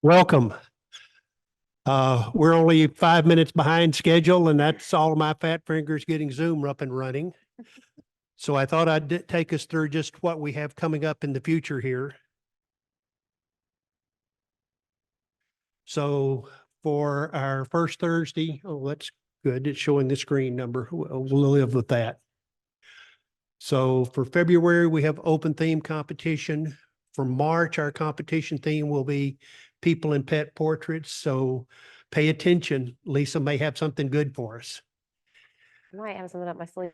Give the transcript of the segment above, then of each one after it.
Welcome. We're only 5 minutes behind schedule, and that's all of my fat fingers getting Zoom up and running. So I thought I'd take us through just what we have coming up in the future here. So for our first Thursday, oh, that's good. It's showing the screen number. We'll live with that. So for February, we have open theme competition. For March, our competition theme will be people and pet portraits. So pay attention. Lisa may have something good for us. I might have something up my sleeve.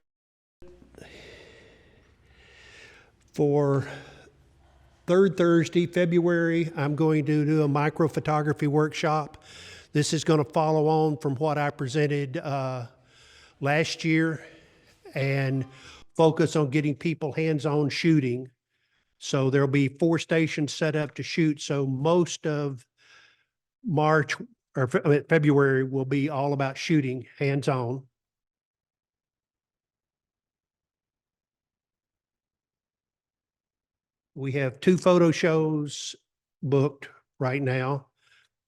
For third Thursday, February, I'm going to do a micro photography workshop. This is going to follow on from what I presented last year and focus on getting people hands-on shooting. So there'll be 4 stations set up to shoot. So most of March or February will be all about shooting hands-on. We have 2 photo shows booked right now.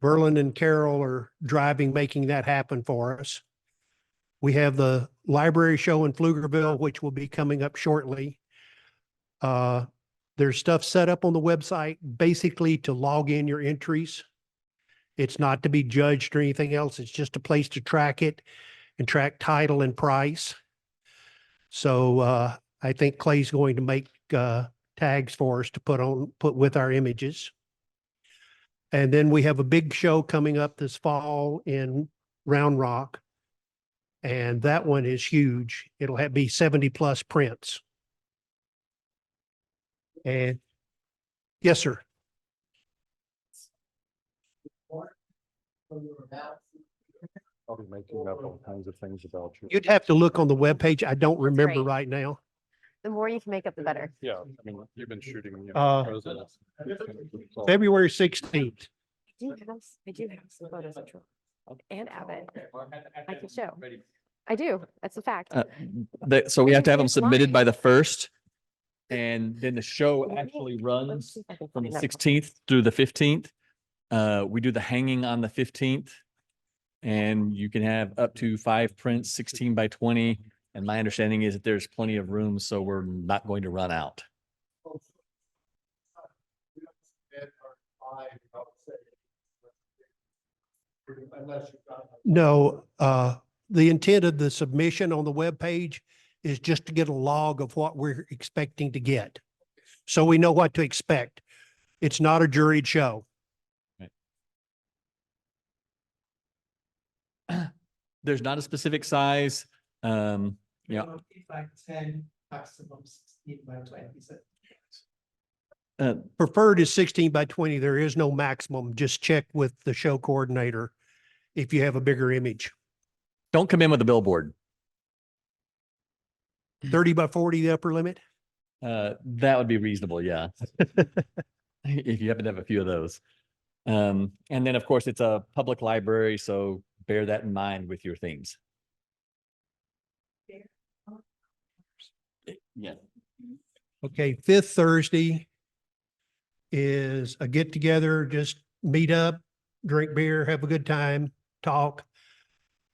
Verlin and Carol are driving, making that happen for us. We have the library show in Pflugerville, which will be coming up shortly. There's stuff set up on the website basically to log in your entries. It's not to be judged or anything else. It's just a place to track it and track title and price. So I think Clay's going to make tags for us to put with our images. And then we have a big show coming up this fall in Round Rock. And that one is huge. It'll be 70 plus prints. And yes, sir. I'll be making up all kinds of things about you. You'd have to look on the webpage. I don't remember great. right now. The more you can make up, the better. Yeah, I mean, you've been shooting. Presidents. February 16th. I do have some photos of Troy and Abbott. I can show. I do. That's a fact. So we have to have them It's submitted live. by the 1st. And then the show Let me- actually let's runs see if I can from the find that. 16th through the 15th. We do the hanging on the 15th. And you can have up to 5 prints, 16 by 20. And my understanding is that there's plenty of room, so we're not going to run out. No, the intent of the submission on the webpage is just to get a log of what we're expecting to get. So we know what to expect. It's not a juried show. There's not a specific size. Yeah. Like 10, maximum 16 by 20. Preferred is 16 by 20. There is no maximum. Just check with the show coordinator if you have a bigger image. Don't come in with a billboard. 30 by 40, the upper limit. That would be reasonable, yeah. If you happen to have a few of those. And then, of course, it's a public library, so bear that in mind with your themes. Yeah. Okay, 5th Thursday is a get together, just meet up, drink beer, have a good time, talk.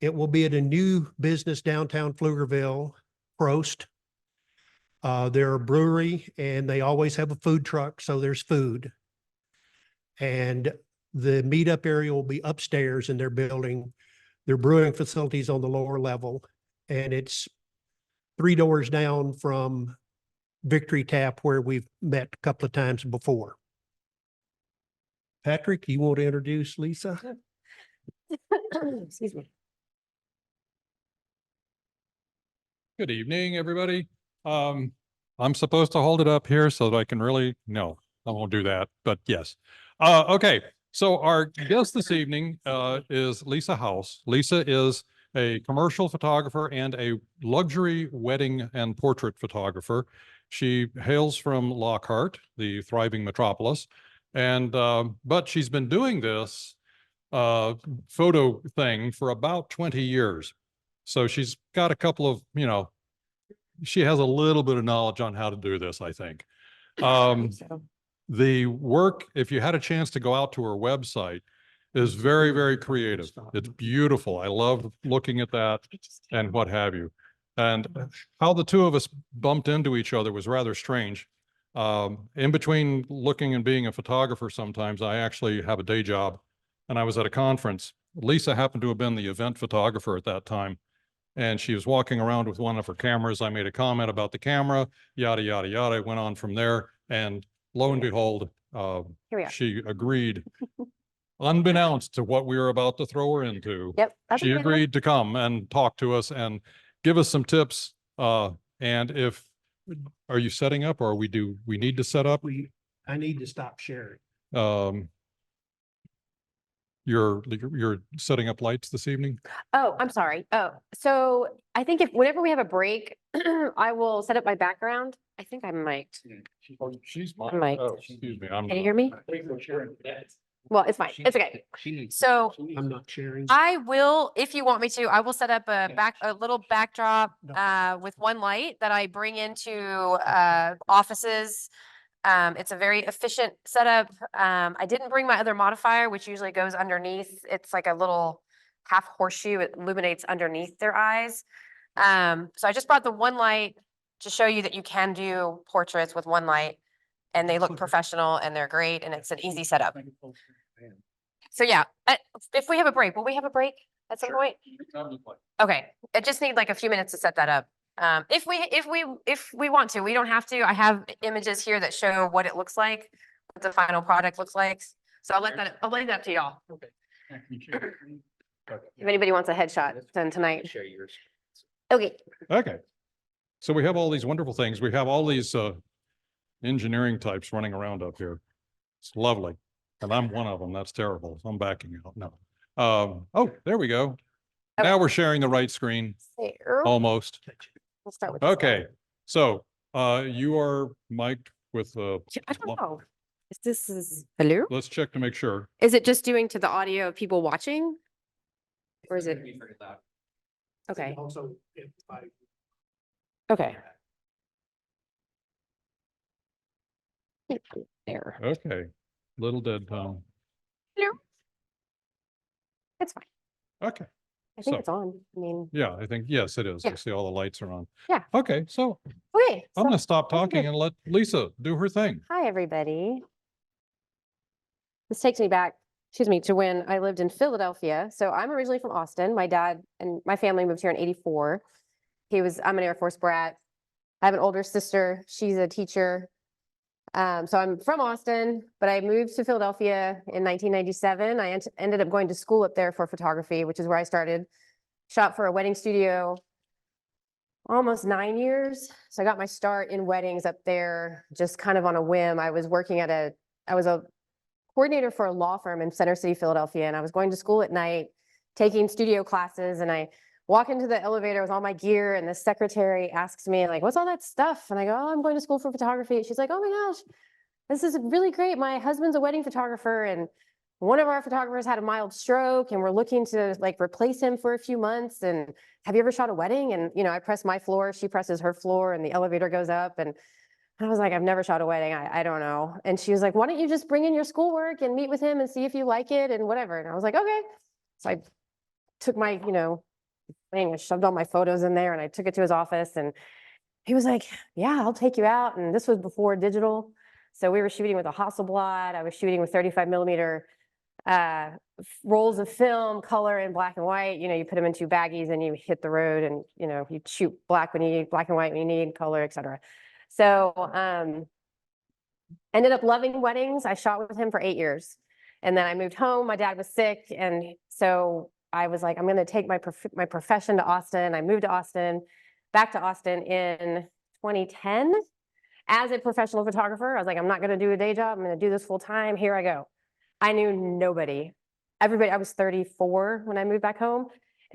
It will be at a new business downtown Pflugerville, Prost. They're a brewery and they always have a food truck, so there's food. And the meetup area will be upstairs in their building. Their brewing facilities on the lower level, and it's 3 doors down from Victory Tap, where we've met a couple of times before. Patrick, you want to introduce Lisa? Excuse me. Good evening, everybody. I'm supposed to hold it up here so that I can no, I won't do that, but yes. Okay, so our guest this evening is Lisa Hause. Lisa is a commercial photographer and a luxury wedding and portrait photographer. She hails from Lockhart, the thriving metropolis, and but she's been doing this photo thing for about 20 years. So she's got a couple of, she has a little bit of knowledge on how to do this, I think. So The work, if you had a chance to go out to her website, is very, very creative. It's beautiful. I love looking at that and what have you. And how the two of us bumped into each other was rather strange. In between looking and being a photographer, sometimes I actually have a day job, and I was at a conference. Lisa happened to have been the event photographer at that time, and she was walking around with one of her cameras. I made a comment about the camera, yada, yada, yada. Went on from there, and lo and behold, Here we are. she agreed, unbeknownst to what we were about to throw her into. Yep. that's She okay. agreed to come and talk to us and give us some tips. And if, are you setting up, or we need to set up? I need to stop sharing. You're setting up lights this evening? Oh, I'm sorry. Oh, so I think whenever we have a break, I will set up my background. I think I might. Oh, she's I'm like- oh, excuse me. Can you hear me? Well, it's fine. It's okay. So I'm not sharing. I will, if you want me to, I will set up a little backdrop with one light that I bring into offices. It's a very efficient setup. I didn't bring my other modifier, which usually goes underneath. It's like a little half horseshoe. It illuminates underneath their eyes. So I just brought the one light to show you that you can do portraits with one light, and they look professional and they're great, and it's an easy setup. So yeah, if we have a break, will we have a break at some point? Okay, I just need like a few minutes to set that up. If we want to, we don't have to. I have images here that show what it looks like, what the final product looks like. So I'll leave that up to y'all. If anybody wants a headshot done tonight. Share yours. Okay, Okay. So we have all these wonderful things. We have all these engineering types running around up here. It's lovely. And I'm one of them. That's terrible. I'm backing out. No. Oh, there we go. Okay. Now we're sharing the right screen, there. almost. We'll start with this one. Okay. So you are mic'd with I don't know. Hello? let's check to make sure. Is it just doing to the audio of people watching? Or is it? Okay, Also, okay. There. Okay. Little dead tone. Hello? It's fine. Okay. I think So- it's on. I mean, Yeah, I think, yes, it is. I Yeah. see all the lights are on. Yeah. Okay. So okay. I'm so- going to stop I'm talking good. and let Lisa do her thing. Hi, everybody. This takes me back, to when I lived in Philadelphia. So I'm originally from Austin. My dad and my family moved here in '84. I'm an Air Force brat. I have an older sister. She's a teacher. So I'm from Austin, but I moved to Philadelphia in 1997. I ended up going to school up there for photography, which is where I started. Shot for a wedding studio almost 9 years. So I got my start in weddings up there, just kind of on a whim. I was a coordinator for a law firm in Center City, Philadelphia, and I was going to school at night, taking studio classes, and I walk into the elevator with all my gear, and the secretary asks me, like, what's all that stuff? And I go, oh, I'm going to school for photography. She's like, oh my gosh, this is really great. My husband's a wedding photographer, and one of our photographers had a mild stroke, and we're looking to like replace him for a few months. And have you ever shot a wedding? And, I press my floor, she presses her floor, and the elevator goes up. And I was like, I've never shot a wedding. I don't know. And she was like, why don't you just bring in your schoolwork and meet with him and see if you like it and whatever. And I was like, okay. So I took my, thing, I shoved all my photos in there, and I took it to his office, and he was like, yeah, I'll take you out. And this was before digital. So we were shooting with a Hasselblad. I was shooting with 35 millimeter rolls of film, color and black and white. You put them in two baggies and you hit the road, and, you shoot black when you need, black and white when you need, color, etc. So ended up loving weddings. I shot with him for 8 years. And then I moved home. My dad was sick. And so I was like, I'm going to take my profession to Austin. I moved to Austin, back to Austin in 2010 as a professional photographer. I was like, I'm not going to do a day job. I'm going to do this full time. Here I go. I knew nobody. Everybody, I was 34 when I moved back home.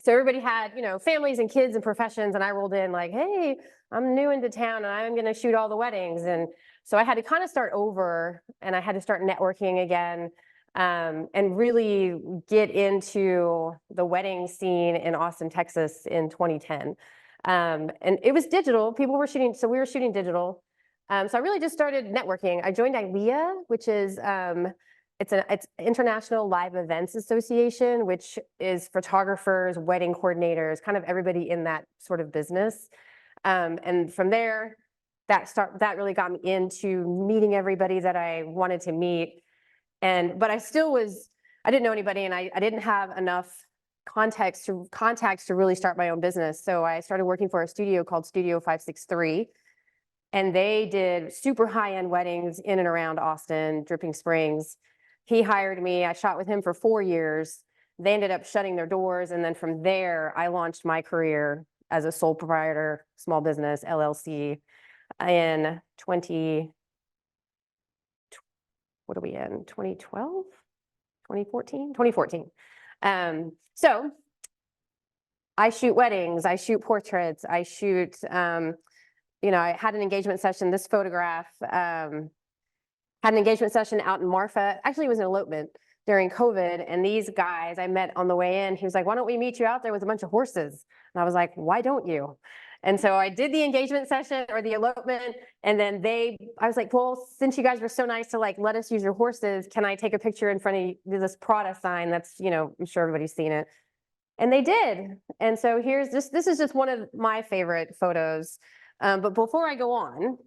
So everybody had, families and kids and professions. And I rolled in like, hey, I'm new into town and I'm going to shoot all the weddings. And so I had to kind of start over, and I had to start networking again. And really get into the wedding scene in Austin, Texas in 2010. And it was digital. People were shooting, so we were shooting digital. So I really just started networking. I joined ILEA, which is it's International Live Events Association, which is photographers, wedding coordinators, kind of everybody in that sort of business. And from there, that really got me into meeting everybody that I wanted to meet. But I didn't know anybody, and I didn't have enough contacts to really start my own business. So I started working for a studio called Studio 563. And they did super high-end weddings in and around Austin, Dripping Springs. He hired me. I shot with him for 4 years. They ended up shutting their doors. And then from there, I launched my career as a sole proprietor, small business, LLC in 2012, 2014, 2014. So I shoot weddings, I shoot portraits, I shoot, I had an engagement session, this photograph, had an engagement session out in Marfa. Actually, it was an elopement during COVID. And these guys I met on the way in, he was like, why don't we meet you out there with a bunch of horses? And I was like, why don't you? And so I did the engagement session or the elopement. And then I was like, well, since you guys were so nice to like, let us use your horses, can I take a picture in front of this Prada sign? That's, I'm sure everybody's seen it. And they did. And so this is just one of my favorite photos. But before I go on,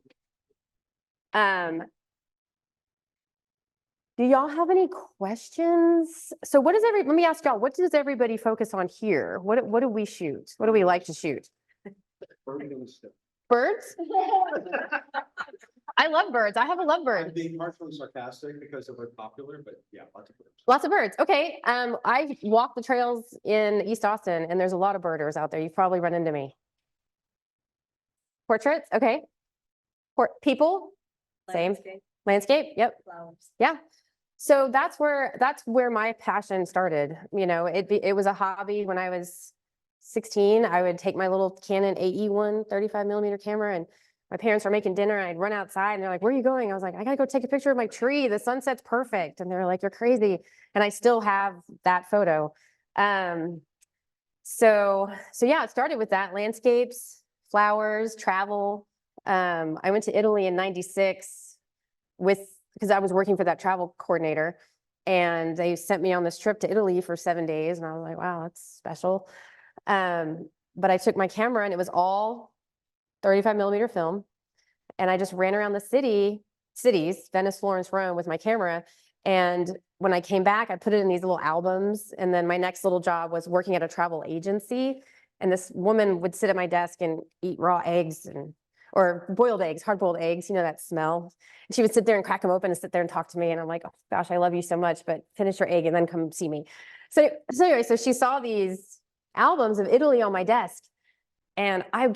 do y'all have any questions? So let me ask y'all, what does everybody focus on here? What do we shoot? What do we like to shoot? Birds? I love birds. I have a lovebird. I'm being partially sarcastic because of what's popular, but yeah, lots of birds. Lots of birds. Okay. I walk the trails in East Austin and there's a lot of birders out there. You've probably run into me. Portraits. Okay. People. Same. Landscape. Yep. Flowers. Yeah. So that's where my passion started. It was a hobby when I was 16. I would take my little Canon AE1 35mm camera, and my parents were making dinner and I'd run outside and they're like, where are you going? I was like, I gotta go take a picture of my tree. The sunset's perfect. And they're like, you're crazy. And I still have that photo. So yeah, it started with that: landscapes, flowers, travel. I went to Italy in '96 because I was working for that travel coordinator, and they sent me on this trip to Italy for 7 days. And I was like, wow, that's special. But I took my camera and it was all 35mm film. And I just ran around the cities, Venice, Florence, Rome, with my camera. And when I came back, I put it in these little albums. And then my next little job was working at a travel agency. And this woman would sit at my desk and eat raw eggs or boiled eggs, hard-boiled eggs, that smell. And she would sit there and crack them open and sit there and talk to me. And I'm like, oh gosh, I love you so much, but finish your egg and then come see me. So anyway, so she saw these albums of Italy on my desk. And I'm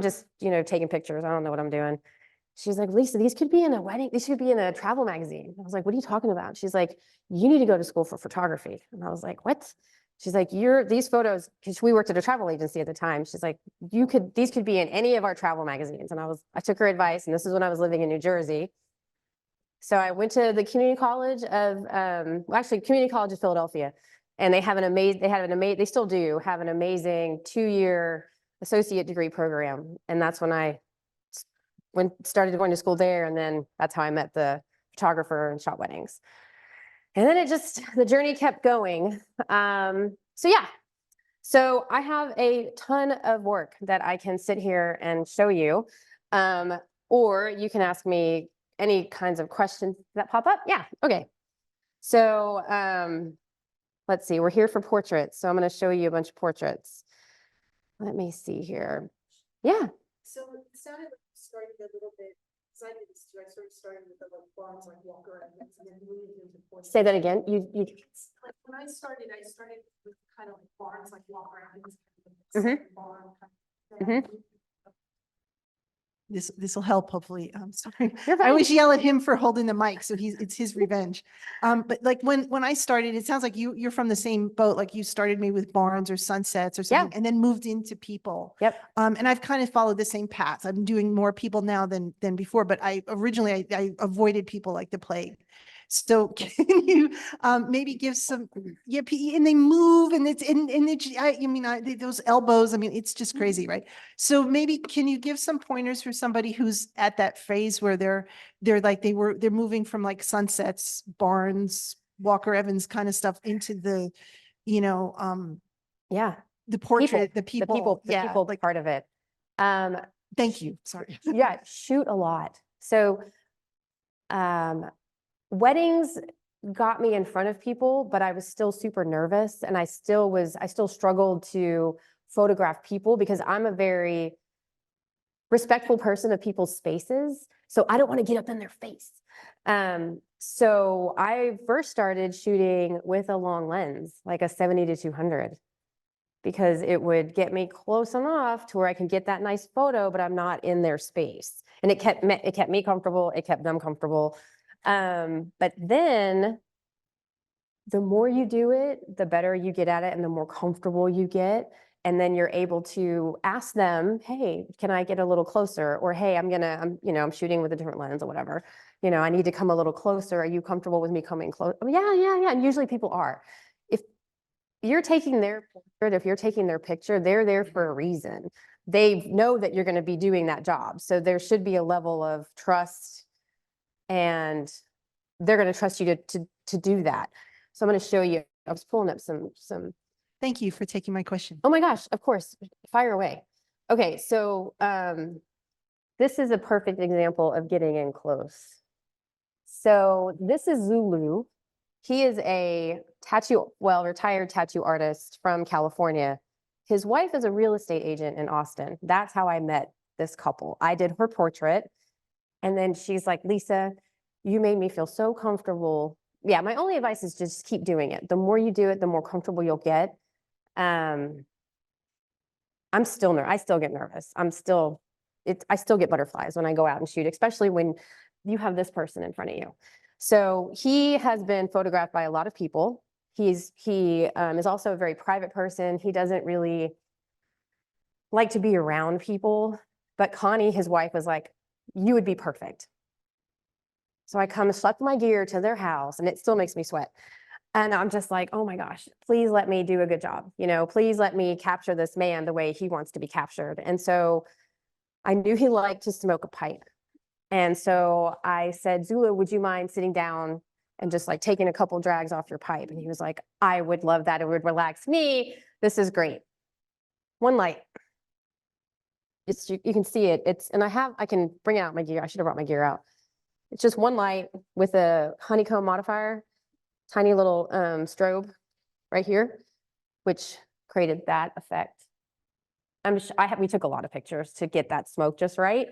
just, taking pictures. I don't know what I'm doing. She's like, Lisa, these could be in a wedding. These should be in a travel magazine. I was like, what are you talking about? She's like, you need to go to school for photography. And I was like, what? She's like, these photos, because we worked at a travel agency at the time. She's like, these could be in any of our travel magazines. And I took her advice, and this is when I was living in New Jersey. So I went to the Community College Community College of Philadelphia, and they still do have an amazing 2-year associate degree program. And that's when I started going to school there. And then that's how I met the photographer and shot weddings. And then the journey kept going. So I have a ton of work that I can sit here and show you. Or you can ask me any kinds of questions that pop up. Yeah. Okay. So let's see, we're here for portraits. So I'm going to show you a bunch of portraits. Let me see here. Yeah. So it sounded like you started a little bit, because I did this too. I sort of started with the farms, like walk around, and then moved into portraits. Say that again. You. Like when I started with kind of like barns, like walk around. This will help, hopefully. Sorry. You're I fine. always yell at him for holding the mic, so it's his revenge. But like when I started, it sounds like you're from the same boat. Like you started maybe with barns or sunsets or something, and then moved into people. Yep. And I've kind of followed the same path. I'm doing more people now than before, but I originally avoided people like the plague. So can you maybe give some, yeah, and they move and it's, and it's, I mean, those elbows, I mean, it's just crazy, right? So maybe can you give some pointers for somebody who's at that phase where they're like, they're moving from like Sunsets, Barnes, Walker Evans kind of stuff into the, you know, Yeah. the portrait, the The people, the yeah, people like, part of it. Um, thank you, sorry. yeah, shoot a lot. So, weddings got me in front of people, but I was still super nervous and I still struggled to photograph people because I'm a very respectful person of people's spaces. So I don't want to get up in their face. So I first started shooting with a long lens, like a 70 to 200, because it would get me close enough to where I can get that nice photo, but I'm not in their space. And it kept me comfortable. It kept them comfortable. But then the more you do it, the better you get at it and the more comfortable you get. And then you're able to ask them, hey, can I get a little closer? Or, hey, I'm shooting with a different lens or whatever. I need to come a little closer. Are you comfortable with me coming close? Oh, yeah. And usually people are. If you're taking their portrait, if you're taking their picture, they're there for a reason. They know that you're going to be doing that job. So there should be a level of trust and they're going to trust you to do that. So I'm going to show you, I was pulling up some. Thank you for taking my question. Oh my gosh, of course, fire away. Okay, so this is a perfect example of getting in close. So this is Zulu. He is a retired tattoo artist from California. His wife is a real estate agent in Austin. That's how I met this couple. I did her portrait. And then she's like, Lisa, you made me feel so comfortable. Yeah, my only advice is just keep doing it. The more you do it, the more comfortable you'll get. I still get nervous. I still get butterflies when I go out and shoot, especially when you have this person in front of you. So he has been photographed by a lot of people. He is also a very private person. He doesn't really like to be around people. But Connie, his wife, was like, you would be perfect. So I come schlepped my gear to their house and it still makes me sweat. And I'm just like, oh my gosh, please let me do a good job. Please let me capture this man the way he wants to be captured. And so I knew he liked to smoke a pipe. And so I said, Zulu, would you mind sitting down and just like taking a couple drags off your pipe? And he was like, I would love that. It would relax me. This is great. One light. You can see it. I can bring out my gear. I should have brought my gear out. It's just one light with a honeycomb modifier, tiny little strobe right here, which created that effect. We took a lot of pictures to get that smoke just right.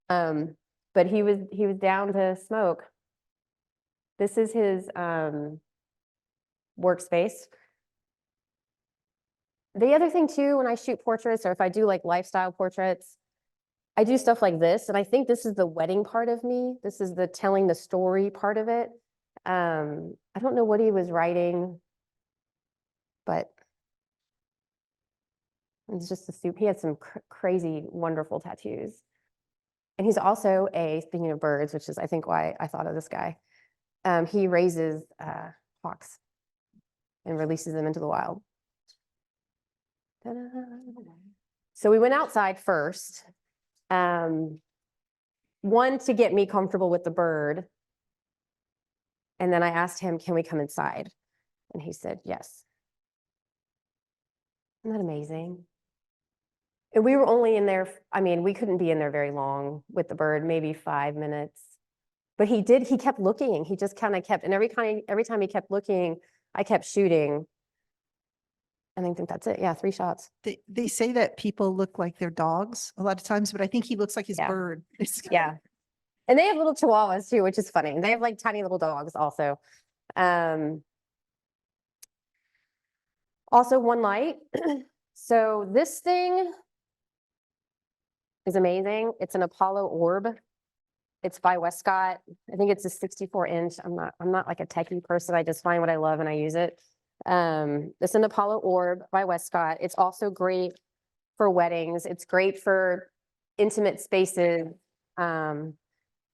But he was down to smoke. This is his workspace. The other thing too, when I shoot portraits or if I do like lifestyle portraits, I do stuff like this. And I think this is the wedding part of me. This is the telling the story part of it. I don't know what he was writing, but it's just a soup. He had some crazy, wonderful tattoos. And he's also speaking of birds, which is, I think, why I thought of this guy. He raises hawks and releases them into the wild. So we went outside first. One, to get me comfortable with the bird. And then I asked him, can we come inside? And he said, yes. Isn't that amazing? And we were only in there, we couldn't be in there very long with the bird, maybe 5 minutes. But he kept looking. He just kind of kept, and every time he kept looking, I kept shooting. And I think that's it. Yeah, 3 shots. They say that people look like their dogs a lot of times, but I think he looks like his bird. Yeah. And they have little chihuahuas too, which is funny. They have like tiny little dogs also. Also one light. So this thing is amazing. It's an Apollo orb. It's by Westcott. I think it's a 64-inch. I'm not like a techie person. I just find what I love and I use it. It's an Apollo orb by Westcott. It's also great for weddings. It's great for intimate spaces.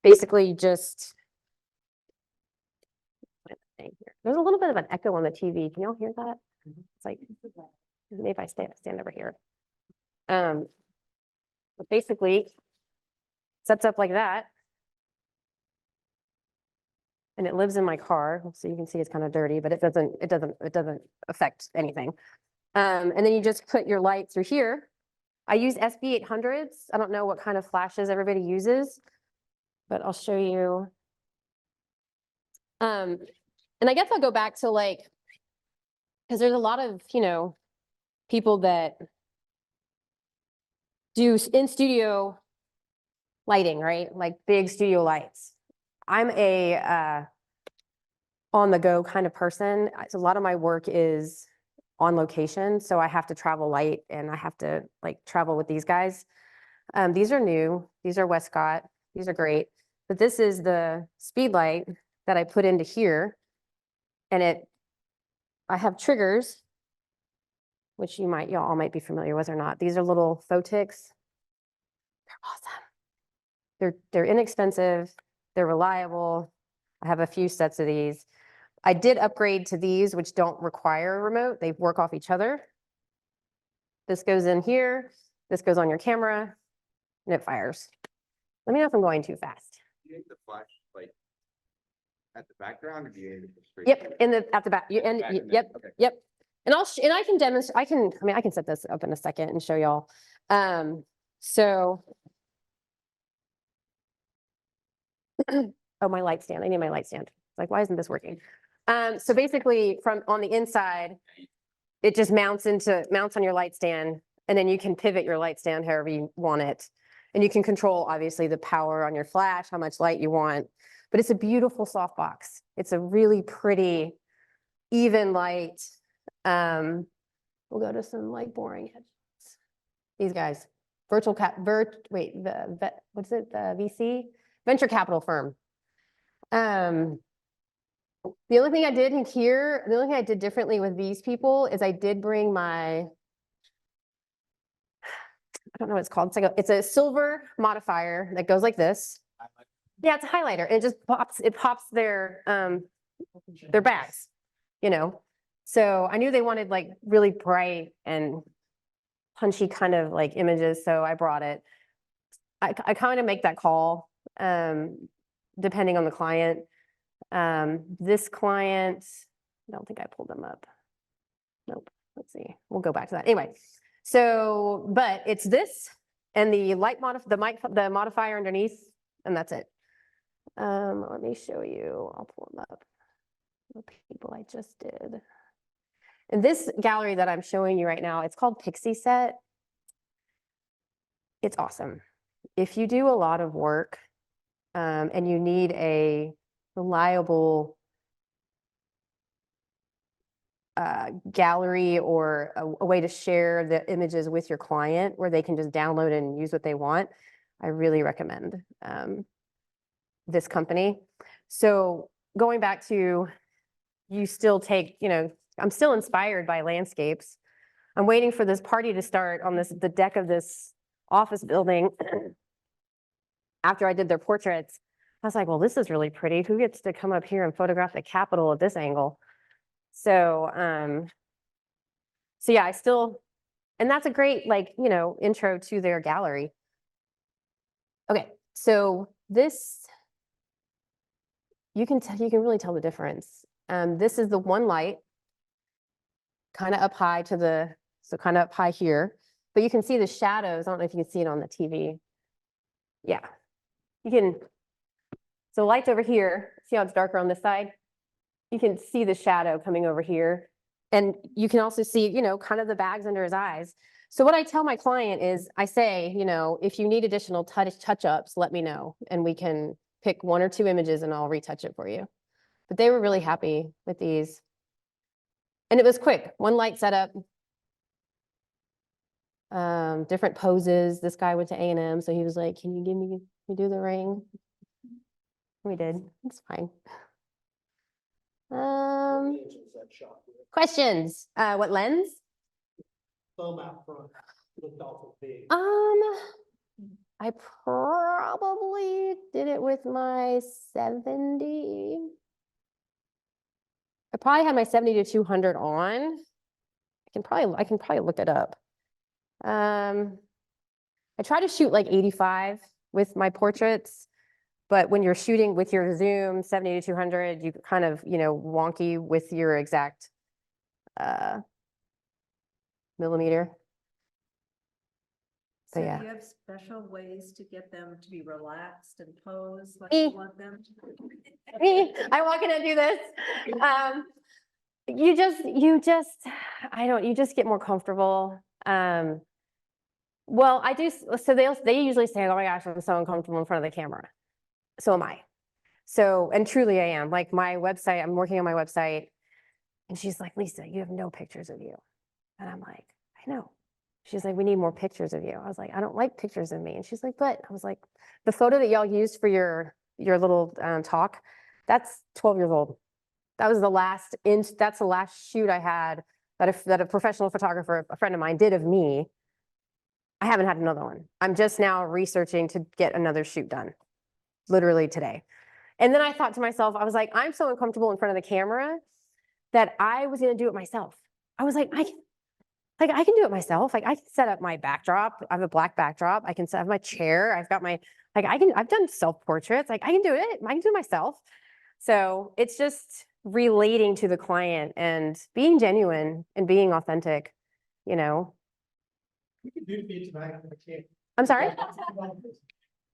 Basically just saying here. There's a little bit of an echo on the TV. Can y'all hear that? It's like, maybe if I stand over here. But basically sets up like that. And it lives in my car. So you can see it's kind of dirty, but it doesn't affect anything. And then you just put your light through here. I use SB800s. I don't know what kind of flashes everybody uses, but I'll show you. And I guess I'll go back to like, because there's a lot of, people that do in studio lighting, right? Like big studio lights. I'm a on the go kind of person. So a lot of my work is on location. So I have to travel light and I have to like travel with these guys. These are new. These are Westcott. These are great. But this is the speed light that I put into here. And I have triggers, which y'all all might be familiar with or not. These are little photics. They're awesome. They're inexpensive. They're reliable. I have a few sets of these. I did upgrade to these, which don't require a remote. They work off each other. This goes in here. This goes on your camera, and it fires. Let me know if I'm going too fast. Do you need the flash like at the background, or do you need it straight? Yep, at the back. Yep, Okay. yep. And I can demonstrate. I can set this up in a second and show y'all. So, oh, my light stand. I need my light stand. It's like, why isn't this working? So basically, from on the inside, it just mounts on your light stand, and then you can pivot your light stand however you want it. And you can control, obviously, the power on your flash, how much light you want. But it's a beautiful softbox. It's a really pretty, even light. We'll go to some like boring headshots. These guys, what's it? The VC? Venture capital firm. The only thing I did in here, the only thing I did differently with these people is I did bring my, I don't know what it's called. It's a silver modifier that goes like this. Yeah, it's a highlighter. It pops their bags, So I knew they wanted like really bright and punchy kind of like images, so I brought it. I kind of make that call depending on the client. This client, I don't think I pulled them up. Nope. Let's see. We'll go back to that. Anyway, so, but it's this and the the modifier underneath, and that's it. Let me show you. I'll pull them up. The people I just did. And this gallery that I'm showing you right now, it's called Pixie Set. It's awesome. If you do a lot of work and you need a reliable gallery or a way to share the images with your client where they can just download and use what they want, I really recommend this company. So going back to, you still take, I'm still inspired by landscapes. I'm waiting for this party to start on the deck of this office building. After I did their portraits, I was like, well, this is really pretty. Who gets to come up here and photograph the Capitol at this angle? So, so yeah, and that's a great, intro to their gallery. Okay, so this, you can really tell the difference. This is the one light, kind of up high kind of up high here, but you can see the shadows. I don't know if you can see it on the TV. Yeah, you can. So light's over here. See how it's darker on this side? You can see the shadow coming over here. And you can also see, kind of the bags under his eyes. So what I tell my client is, I say, if you need additional touch-ups, let me know. And we can pick 1 or 2 images and I'll retouch it for you. But they were really happy with these. And it was quick, one light setup. Different poses. This guy went to A&M, so he was like, can you do the ring? We did, it's fine. Questions? What lens? Thumb out front, looked awful big. I probably did it with my 70. probably had my 70 to 200 on. I can probably look it up. I try to shoot like 85 with my portraits, but when you're shooting with your zoom 70 to 200, you kind of, wonky with your exact millimeter. So But do yeah. you have special ways to get them to be relaxed and pose like Me. you want them to? Me, I walk in and do this. You just, you just get more comfortable. Well, I do, so they usually say, oh my gosh, I'm so uncomfortable in front of the camera. So am I. So, and truly I am. Like my website, I'm working on my website, and she's like, Lisa, you have no pictures of you. And I'm like, I know. She's like, we need more pictures of you. I was like, I don't like pictures of me. And she's like, but I was like, the photo that y'all used for your little talk, that's 12 years old. That was that's the last shoot I had that a professional photographer, a friend of mine, did of me. I haven't had another one. I'm just now researching to get another shoot done, literally today. And then I thought to myself, I was like, I'm so uncomfortable in front of the camera that I was going to do it myself. I was like, I can do it myself. Like I can set up my backdrop. I have a black backdrop. I can set up my chair. I've got I've done self-portraits. Like I can do it. I can do it myself. So it's just relating to the client and being genuine and being authentic, We can do it for you tonight. Okay. I'm sorry,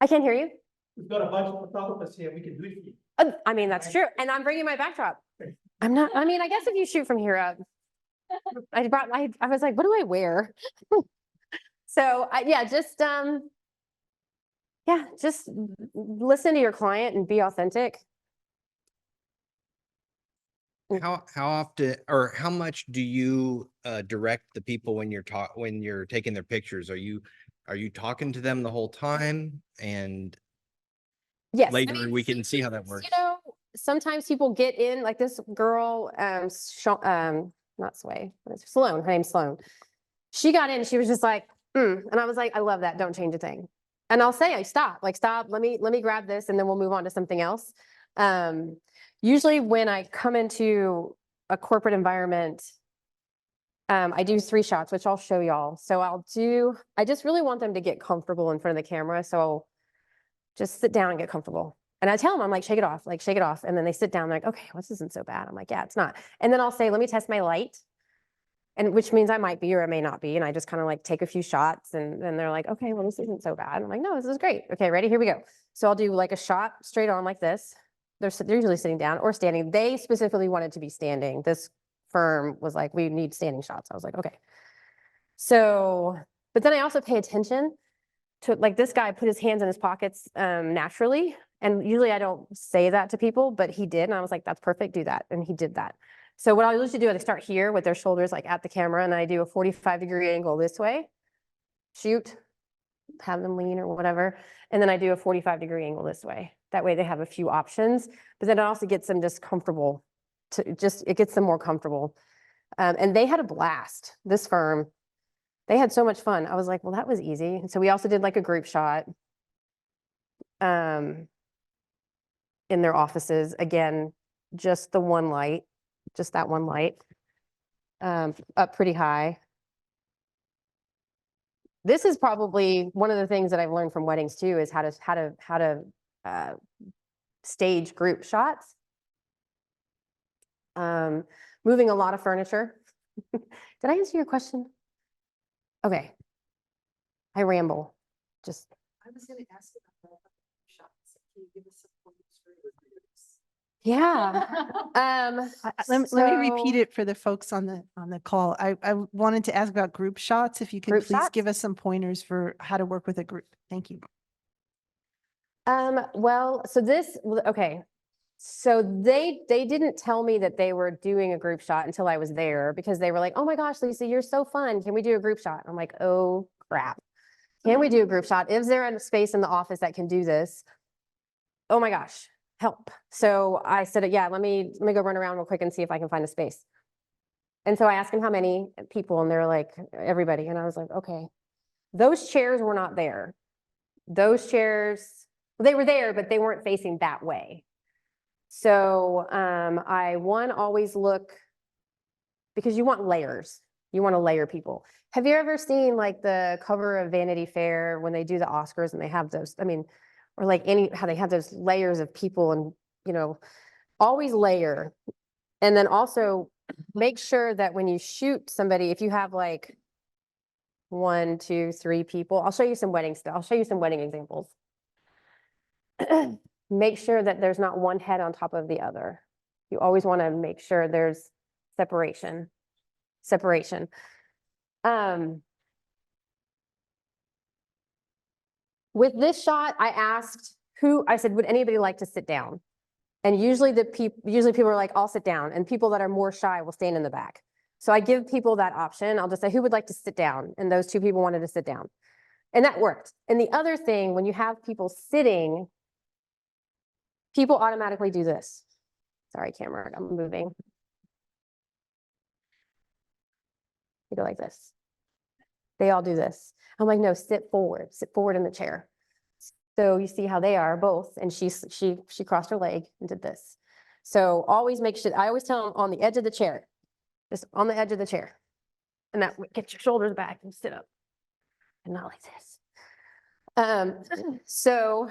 I can't hear you. We've got a bunch of photographers here. We can do it for you. I mean, that's true. And I'm bringing my backdrop. I guess if you shoot from here up, I was like, what do I wear? So just listen to your client and be authentic. How often or how much do you direct the people when you're taking their pictures? Are you talking to them the whole time? And Yes. later we can see how that works. Sometimes people get in, like this girl, not Sway, but it's Sloan. Her name's Sloan. She got in, she was just like, and I was like, I love that. Don't change a thing. And I'll say, stop, let me grab this and then we'll move on to something else. Usually when I come into a corporate environment, I do 3 shots, which I'll show y'all. So I just really want them to get comfortable in front of the camera. So just sit down and get comfortable. And I tell them, I'm like, shake it off. And then they sit down, like, okay, well, this isn't so bad. I'm like, yeah, it's not. And then I'll say, let me test my light. And which means I might be, or I may not be. And I just kind of like take a few shots and then they're like, okay, well, this isn't so bad. I'm like, no, this is great. Okay, ready? Here we go. So I'll do like a shot straight on like this. They're usually sitting down or standing. They specifically wanted to be standing. This firm was like, we need standing shots. I was like, okay. So, but then I also pay attention to, like, this guy put his hands in his pockets naturally. And usually I don't say that to people, but he did. And I was like, that's perfect, do that. And he did that. So what I usually do is I start here with their shoulders like at the camera and I do a 45-degree angle this way, shoot, have them lean or whatever. And then I do a 45-degree angle this way. That way they have a few options, but then it also gets them just comfortable it gets them more comfortable. And they had a blast, this firm. They had so much fun. I was like, well, that was easy. And so we also did like a group shot in their offices. Again, just the one light, just that one light, up pretty high. This is probably one of the things that I've learned from weddings too, is how to stage group shots. Moving a lot of furniture. Did I answer your question? Okay. I ramble. Just. I was gonna ask about the shots. Can you give us some pointers for groups? Yeah. Let me repeat it for the folks on the call. I wanted to ask about group shots. If you could Group please shots? give us some pointers for how to work with a group. Thank you. Well, okay. So they didn't tell me that they were doing a group shot until I was there, because they were like, oh my gosh, Lisa, you're so fun. Can we do a group shot? I'm like, oh crap. Can we do a group shot? Is there a space in the office that can do this? Oh my gosh, help. So I said, yeah, let me go run around real quick and see if I can find a space. And so I asked them how many people, and they're like, everybody. And I was like, okay. Those chairs were not there. Those chairs, they were there, but they weren't facing that way. So I always look, because you want layers. You want to layer people. Have you ever seen like the cover of Vanity Fair when they do the Oscars and they have those, I mean, or like how they have those layers of people and, you know, always layer. And then also make sure that when you shoot somebody, if you have like 1, 2, 3 people, I'll show you some wedding stuff. I'll show you some wedding examples. Make sure that there's not one head on top of the other. You always want to make sure there's separation. With this shot, I said, would anybody like to sit down? And usually people are like, I'll sit down. And people that are more shy will stand in the back. So I give people that option. I'll just say, who would like to sit down? And those 2 people wanted to sit down. And that worked. And the other thing, when you have people sitting, people automatically do this. Sorry, camera, I'm moving. They go like this. They all do this. I'm like, no, sit forward in the chair. So you see how they are both. And she crossed her leg and did this. So always make sure, I always tell them on the edge of the chair, just on the edge of the chair. And that get your shoulders back and sit up and not like this. So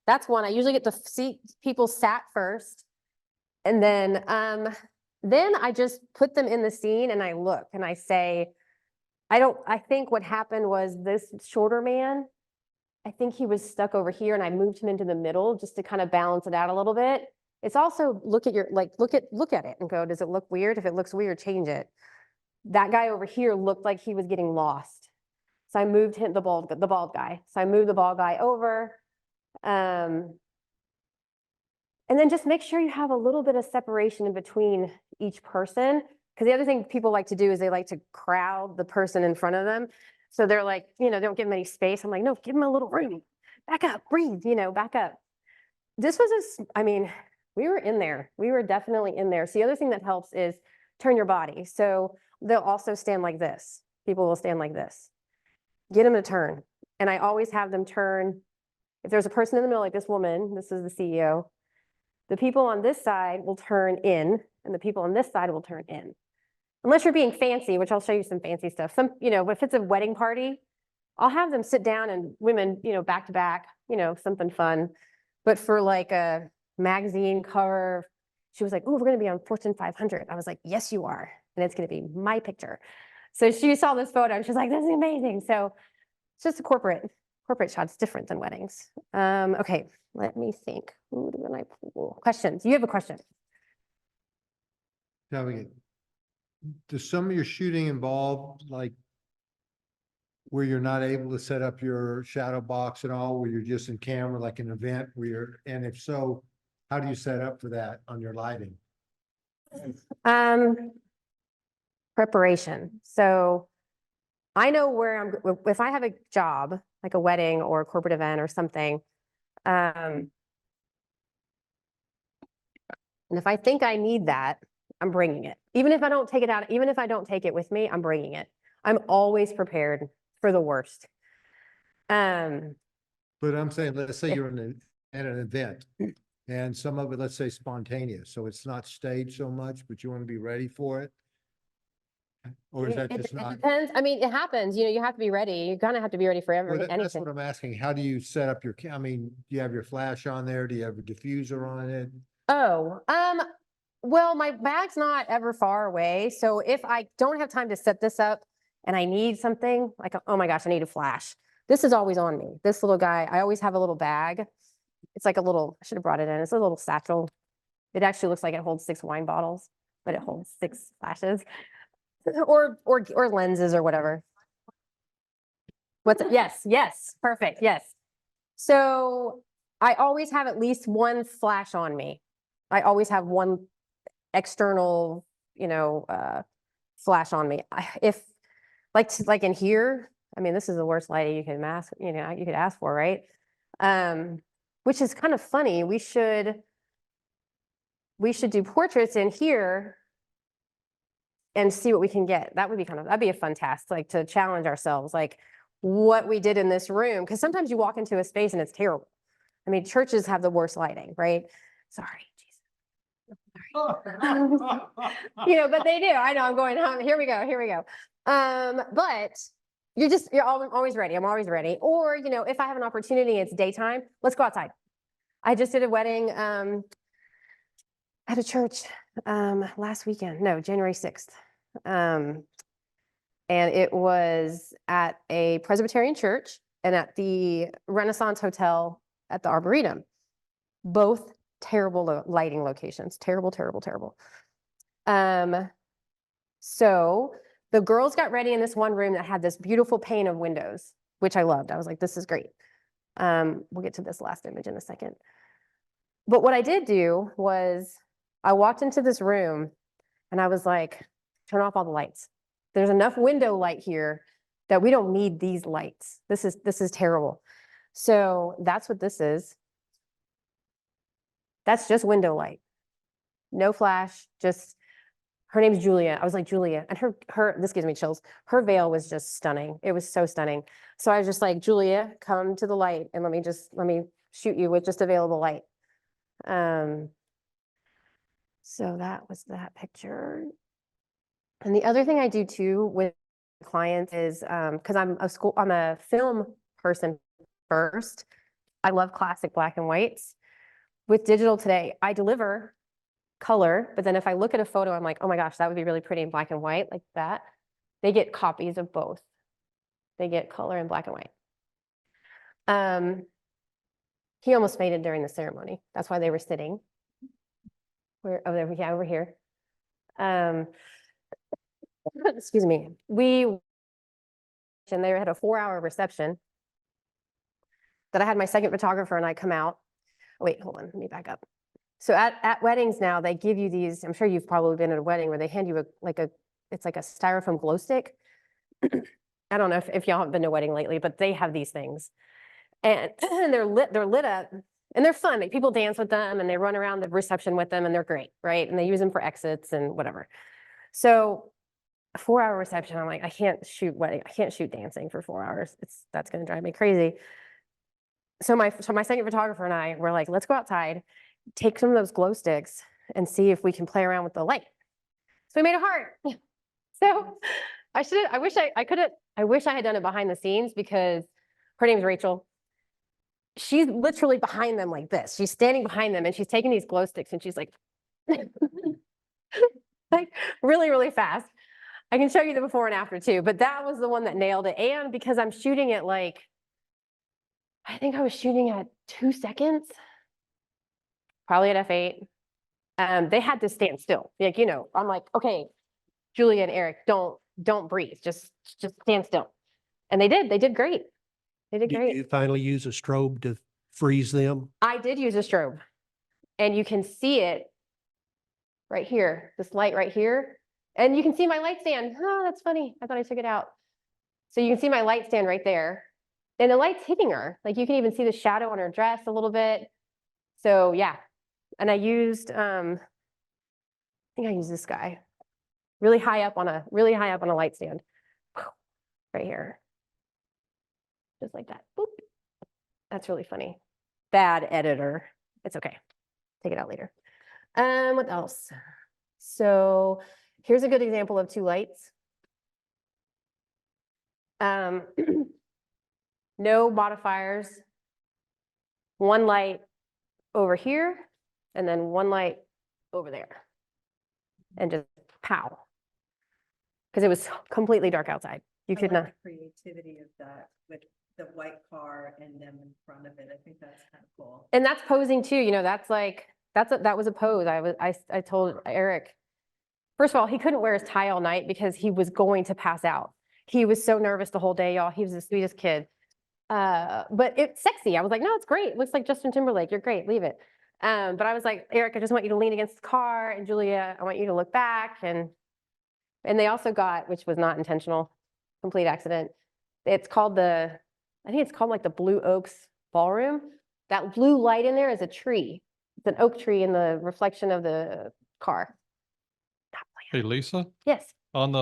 that's one. I usually get the seat people sat first. And then I just put them in the scene and I look and I say, I think what happened was this shorter man, I think he was stuck over here and I moved him into the middle just to kind of balance it out a little bit. It's also look at it and go, does it look weird? If it looks weird, change it. That guy over here looked like he was getting lost. So I moved him, the bald guy. So I moved the bald guy over. And then just make sure you have a little bit of separation in between each person. Because the other thing people like to do is they like to crowd the person in front of them. So they're like, don't give them any space. I'm like, no, give them a little room. Back up, breathe, back up. This was we were in there. We were definitely in there. So the other thing that helps is turn your body. So they'll also stand like this. People will stand like this. Get them to turn. And I always have them turn. If there's a person in the middle, like this woman, this is the CEO, the people on this side will turn in and the people on this side will turn in. Unless you're being fancy, which I'll show you some fancy stuff. If it's a wedding party, I'll have them sit down and women, back to back, something fun. But for like a magazine cover, she was like, oh, we're going to be on Fortune 500. I was like, yes, you are. And it's going to be my picture. So she saw this photo and she's like, this is amazing. So it's just a corporate shot's different than weddings. Okay, let me think. Who do I pull? Questions? You have a question? Tell me, does some of your shooting involve like where you're not able to set up your shadow box at all, where you're just in camera, like an event and if so, how do you set up for that on your lighting? Preparation. So I know where if I have a job, like a wedding or a corporate event or something, and if I think I need that, I'm bringing it. Even if I don't take it out, even if I don't take it with me, I'm bringing it. I'm always prepared for the worst. But I'm saying, let's say you're at an event and some of it, let's say spontaneous, so it's not staged so much, but you want to be ready for it. Or is that just It not? depends. It happens. You have to be ready. You kind of have to be ready for Well, that's anything. what I'm asking. How do you set up your, do you have your flash on there? Do you have a diffuser on it? Oh, well, my bag's not ever far away. So if I don't have time to set this up and I need something like, oh my gosh, I need a flash. This is always on me. This little guy, I always have a little bag. It's like I should have brought it in. It's a little satchel. It actually looks like it holds 6 wine bottles, but it holds 6 flashes or lenses or whatever. Yes, perfect. Yes. So I always have at least one flash on me. I always have one external, flash on me. If like in here, this is the worst lighting you can you could ask for, right? Which is kind of funny. We should do portraits in here and see what we can get. That'd be a fun task, like to challenge ourselves, like what we did in this room. Cause sometimes you walk into a space and it's terrible. Churches have the worst lighting, right? Sorry. You know, but they do. I know I'm going, here we go, here we go. But always ready. I'm always ready. Or, you know, if I have an opportunity, it's daytime, let's go outside. I just did a wedding, at a church, last weekend, no, January 6th. And it was at a Presbyterian church and at the Renaissance Hotel at the Arboretum. Both terrible lighting locations, terrible, terrible, terrible. So the girls got ready in this one room that had this beautiful pane of windows, which I loved. I was like, this is great. We'll get to this last image in a second. But what I did do was I walked into this room and I was like, turn off all the lights. There's enough window light here that we don't need these lights. This is terrible. So that's what this is. That's just window light. No flash, just, her name's Julia. I was like, Julia, and this gives me chills. Her veil was just stunning. It was so stunning. So I was just like, Julia, come to the light and let me shoot you with just available light. So that was that picture. And the other thing I do too with clients is, because I'm a film person first. I love classic black and whites. With digital today, I deliver color, but then if I look at a photo, I'm like, oh my gosh, that would be really pretty in black and white like that. They get copies of both. They get color and black and white. He almost fainted during the ceremony. That's why they were sitting. Over here. Excuse me. And they had a 4-hour reception that I had my second photographer and I come out. Oh, wait, hold on, let me back up. So at weddings now, they give you these, I'm sure you've probably been at a wedding where they hand you it's like a styrofoam glow stick. I don't know if y'all haven't been to a wedding lately, but they have these things. And they're lit up and they're fun. Like, people dance with them and they run around the reception with them and they're great, right? And they use them for exits and whatever. So a 4-hour reception, I'm like, I can't shoot dancing for 4 hours. That's gonna drive me crazy. So my second photographer and I were like, let's go outside, take some of those glow sticks and see if we can play around with the light. So we made a heart. So I wish I had done it behind the scenes, because her name's Rachel. She's literally behind them like this. She's standing behind them and she's taking these glow sticks and she's like, like really, really fast. I can show you the before and after too, but that was the one that nailed it. And because I'm shooting it like, I think I was shooting at 2 seconds, probably at f8. They had to stand still. Like, you know, I'm like, okay, Julia and Eric, don't breathe. Just stand still. And they did great. They did great. You finally use a strobe to freeze them. I did use a strobe and you can see it right here, this light right here. And you can see my light stand. Oh, that's funny. I thought I took it out. So you can see my light stand right there. And the light's hitting her. Like, you can even see the shadow on her dress a little bit. So yeah. And I used, I think I used this guy really high up on a light stand right here. Just like that. Boop. That's really funny. Bad editor. It's okay. Take it out later. What else? So here's a good example of 2 lights. No modifiers. 1 light over here, and then 1 light over there. And just pow. Because it was completely dark outside. You could not. The creativity of that with the white car and them in front of it. I think that's kind of cool. And that's posing too, you know, that was a pose. I told Eric, first of all, he couldn't wear his tie all night because he was going to pass out. He was so nervous the whole day, y'all. He was the sweetest kid. But it's sexy. I was like, no, it's great. It looks like Justin Timberlake. You're great. Leave it. But I was like, Eric, I just want you to lean against the car, and Julia, I want you to look back. And they also got, which was not intentional, complete accident. It's called I think it's called like the Blue Oaks Ballroom. That blue light in there is a tree. It's an oak tree in the reflection of the car. Hey, Lisa, Yes. on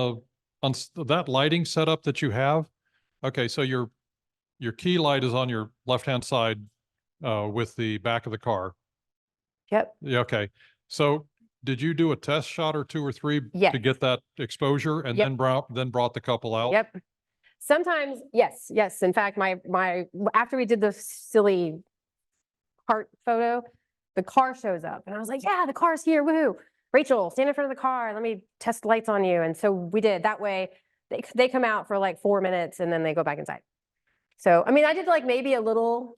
that lighting setup that you have. Okay. So your key light is on your left-hand side, with the back of the car. Yep. Yeah. Okay. So did you do a test shot or 2 or 3 Yes. to get that exposure and Yep. then brought the couple out? Yep. Sometimes, yes, yes. In fact, after we did the silly heart photo, the car shows up and I was like, yeah, the car's here. Woohoo. Rachel, stand in front of the car. Let me test lights on you. And so we did that way. They come out for like 4 minutes and then they go back inside. So, I mean, I did like maybe a little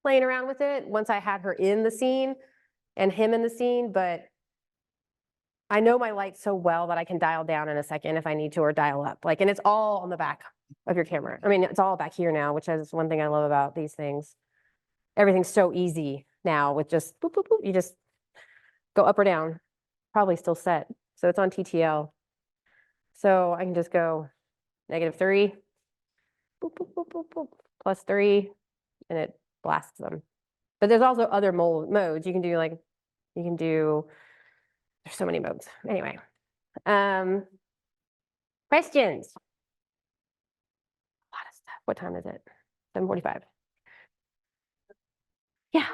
playing around with it once I had her in the scene and him in the scene, but I know my lights so well that I can dial down in a second if I need to, or dial up. Like, and it's all on the back of your camera. I mean, it's all back here now, which is one thing I love about these things. Everything's so easy now with just boop, boop, boop. You just go up or down, probably still set. So it's on TTL. So I can just go -3, boop, boop, boop, boop, boop, +3, and it blasts them. But there's also other modes. You can do there's so many modes. Anyway, questions? A lot of stuff. What time is it? 7:45. Yeah.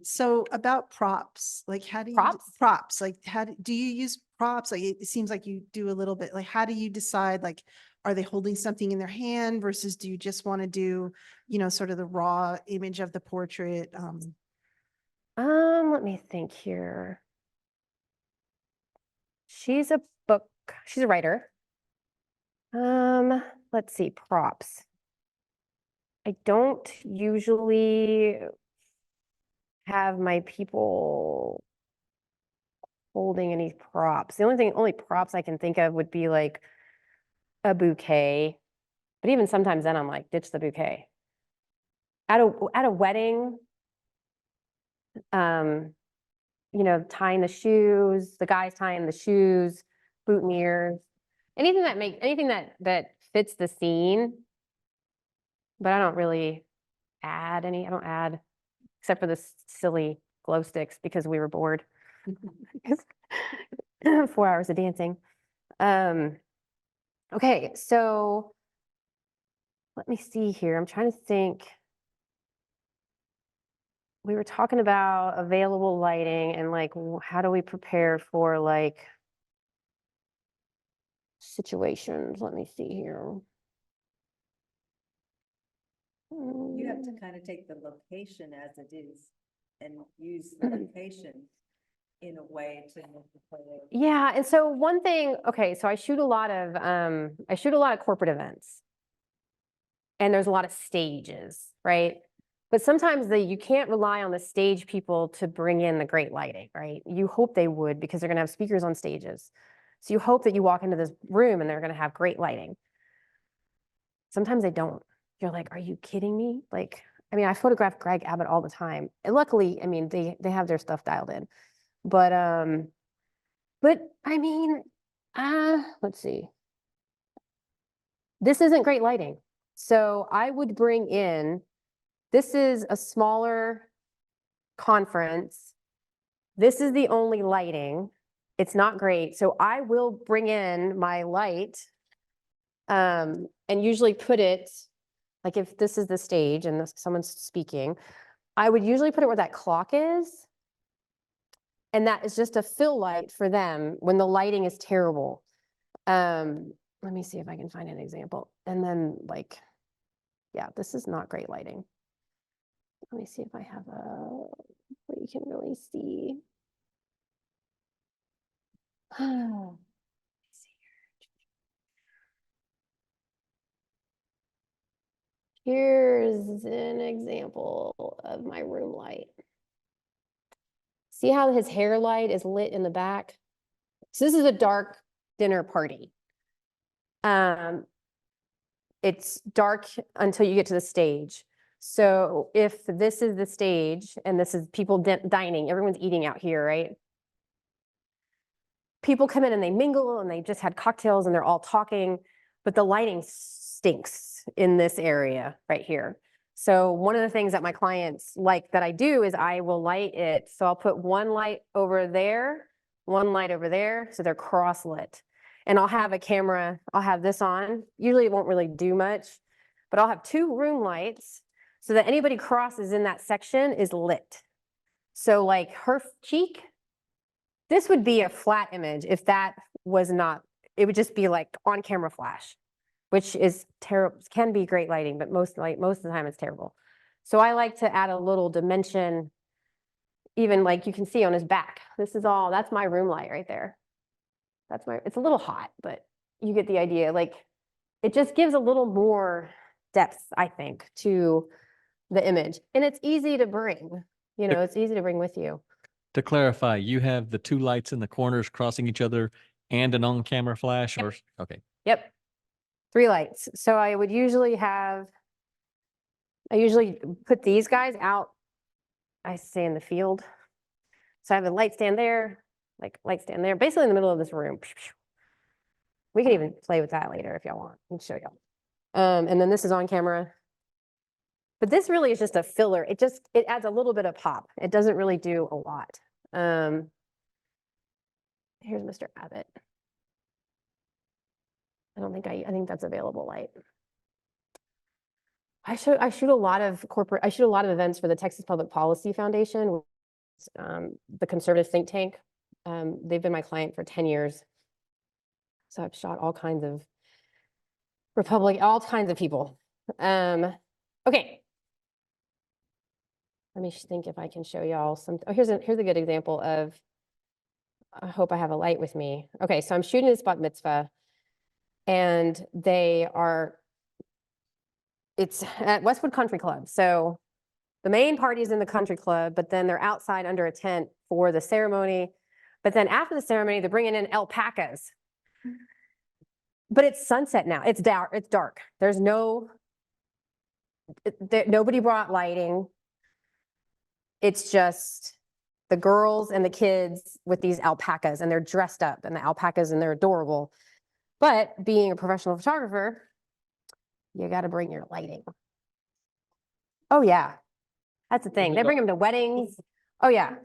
So about props, like how do you? Props, like do you use props? Like it seems like you do a little bit, like how do you decide, like, are they holding something in their hand versus do you just want to do, sort of the raw image of the portrait? Let me think here. She's a writer. Let's see, props. I don't usually have my people holding any props. The only props I can think of would be like a bouquet. But even sometimes then I'm like, ditch the bouquet. At a wedding, tying the shoes, the guys tying the shoes, boutonnieres, anything that fits the scene. But I don't really add any. I don't add, except for the silly glow sticks because we were bored. 4 hours of dancing. Okay, so let me see here. I'm trying to think. We were talking about available lighting and like, how do we prepare for like situations? Let me see here. You have to kind of take the location as it is and use the location in a way to make the play. Yeah, and so one thing, okay, so I shoot a lot of corporate events. And there's a lot of stages, right? But sometimes you can't rely on the stage people to bring in the great lighting, right? You hope they would because they're gonna have speakers on stages. So you hope that you walk into this room and they're gonna have great lighting. Sometimes they don't. You're like, are you kidding me? Like, I mean, I photograph Greg Abbott all the time. And luckily, I mean, they have their stuff dialed in. But I mean, let's see. This isn't great lighting. So I would bring in, this is a smaller conference. This is the only lighting. It's not great. So I will bring in my light and usually put it, like if this is the stage and someone's speaking, I would usually put it where that clock is. And that is just a fill light for them when the lighting is terrible. Let me see if I can find an example. And then like, yeah, this is not great lighting. Let me see if I have what you can really see. Here's an example of my room light. See how his hair light is lit in the back? So this is a dark dinner party. It's dark until you get to the stage. So if this is the stage and this is people dining, everyone's eating out here, right? People come in and they mingle and they just had cocktails and they're all talking, but the lighting stinks in this area right here. So one of the things that my clients like that I do is I will light it. So I'll put one light over there, one light over there. So they're cross lit. And I'll have a camera, I'll have this on. Usually it won't really do much, but I'll have 2 room lights so that anybody crosses in that section is lit. So like her cheek, this would be a flat image if that was not, it would just be like on camera flash, which is terrible, can be great lighting, but most of the time it's terrible. So I like to add a little dimension, even like you can see on his back. This is all, that's my room light right there. That's my, it's a little hot, but you get the idea. Like it just gives a little more depth, I think, to the image. And it's easy to bring, you know, it's easy to bring with you. To clarify, you have the two lights in the corners crossing each other and an on-camera flash or, okay. Yep. 3 lights. So I would usually have, I usually put these guys out. I stay in the field. So I have a light stand there, like light stand there, basically in the middle of this room. We can even play with that later if y'all want. I can show y'all. And then this is on camera. But this really is just a filler. It adds a little bit of pop. It doesn't really do a lot. Here's Mr. Abbott. I think that's available light. I shoot a lot of events for the Texas Public Policy Foundation, the conservative think tank. They've been my client for 10 years. So I've shot all kinds of all kinds of people. Okay. Let me think if I can show y'all some. Oh, here's a good example of, I hope I have a light with me. Okay, so I'm shooting this bat mitzvah and it's at Westwood Country Club. So the main party is in the country club, but then they're outside under a tent for the ceremony. But then after the ceremony, they're bringing in alpacas. But it's sunset now. It's dark. There's nobody brought lighting. It's just the girls and the kids with these alpacas, and they're dressed up, and the alpacas, and they're adorable. But being a professional photographer, you got to bring your lighting. Oh yeah, that's the thing. They bring them to weddings. Oh yeah,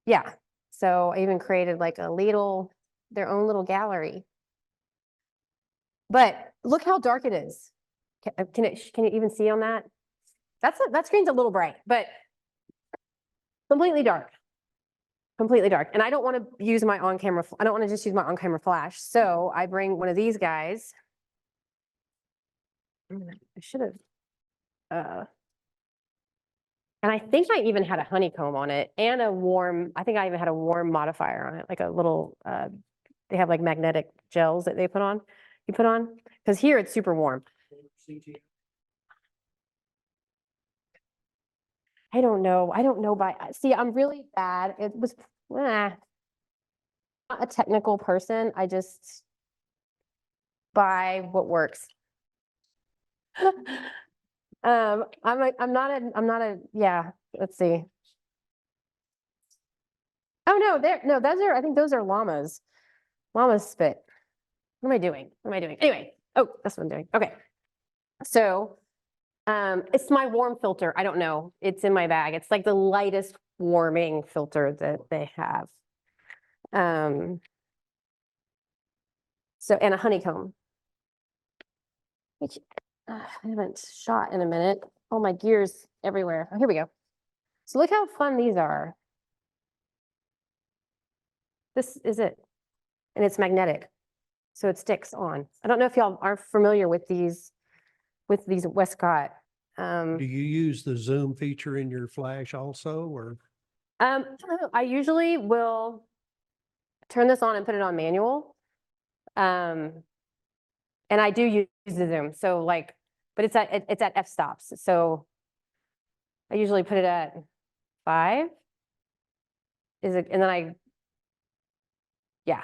yeah. So I even created like their own little gallery. But look how dark it is. Can you even see on that? That screen's a little bright, but completely dark. Completely dark. And I don't want to use my on-camera, I don't want to just use my on-camera flash. So I bring one of these guys. I should have, and I think I even had a honeycomb on it and I think I even had a warm modifier on it, like a little, they have like magnetic gels that you put on, because here it's super warm. I don't know see, I'm really bad. It was, not a technical person. I just buy what works. I'm not a, yeah, let's see. Oh no, I think those are llamas. Llama spit. What am I doing? Anyway, oh, that's what I'm doing. Okay. So, it's my warm filter. I don't know. It's in my bag. It's like the lightest warming filter that they have. So, and a honeycomb, which I haven't shot in a minute. All my gear's everywhere. Oh, here we go. So look how fun these are. This is it. And it's magnetic. So it sticks on. I don't know if y'all are familiar with these Westcott. Do you use the zoom feature in your flash also, or? I usually will turn this on and put it on manual. And I do use the zoom. So like, but it's at f-stops. So I usually put it at 5. And then yeah.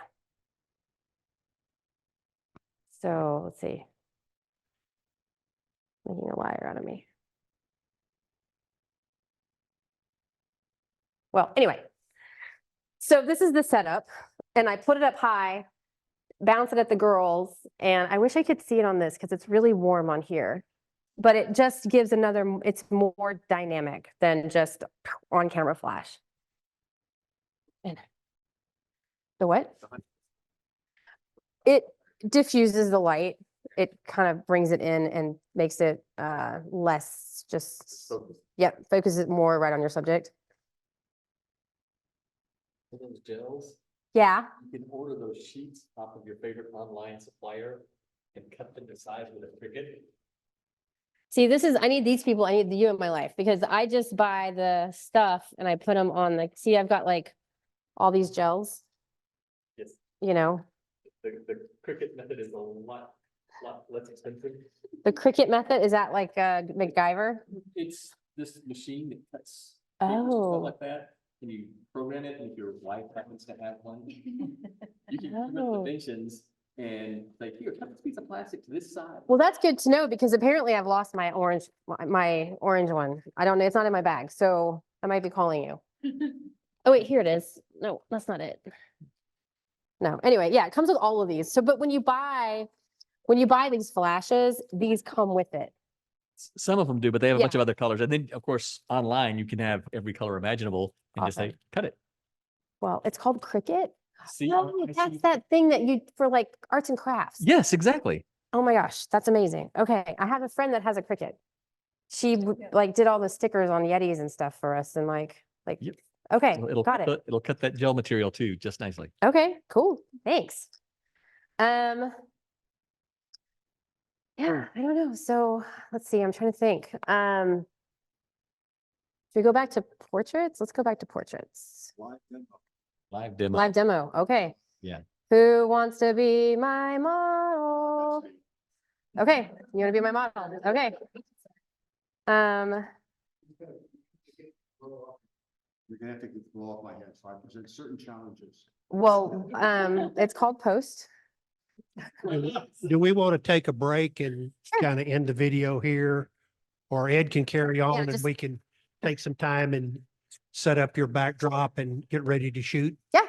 So let's see. Making a liar out of me. Well, anyway, so this is the setup, and I put it up high, bounce it at the girls, and I wish I could see it on this because it's really warm on here, but it just gives it's more dynamic than just on camera flash. And the what? It diffuses the light. It kind of brings it in and makes it less just, yep, focuses it more right on your subject. those gels, Yeah. you can order those sheets off of your favorite online supplier and cut them to size with a Cricut. See, I need these people. I need you in my life because I just buy the stuff and I put them on see, I've got like all these gels, Yes, you know, the Cricut method is a lot less expensive. the Cricut method. Is that like MacGyver? It's this machine that cuts papers and Oh. stuff like that. And you program it, and if your wife happens to have one, you can program Oh. the dimensions and like, here, cut this piece of plastic to this size. Well, that's good to know because apparently I've lost my orange one. I don't know. It's not in my bag. So I might be calling you. Oh, wait, here it is. No, that's not it. No, anyway, yeah, it comes with all of these. So, but when you buy these flashes, these come with it. Some of them do, but they have a bunch Yeah. of other colors. And then, of course, online, you can have every color imaginable and just say, Awesome. cut it. Well, it's called Cricut. See? Oh, I that's see. that thing that you, for like arts and crafts. Yes, exactly. Oh my gosh, that's amazing. Okay, I have a friend that has a Cricut. She like did all the stickers on Yetis and stuff for us and like, Yep. okay, So got it. It'll cut that gel material too, just nicely. Okay, cool. Thanks. Yeah, I don't know. So let's see. I'm trying to think. Should we go back to portraits? Let's go back to portraits. Live demo. Live demo. Okay. Yeah. Who wants to be my model? Okay, you want to be my model? Okay. You're gonna have to blow off my head, so I present certain challenges. Well, it's called post. Do we want to take a break and kind of end the video here? Or Ed can carry on and just- we can take some time and set up your backdrop and get ready to shoot? Yeah,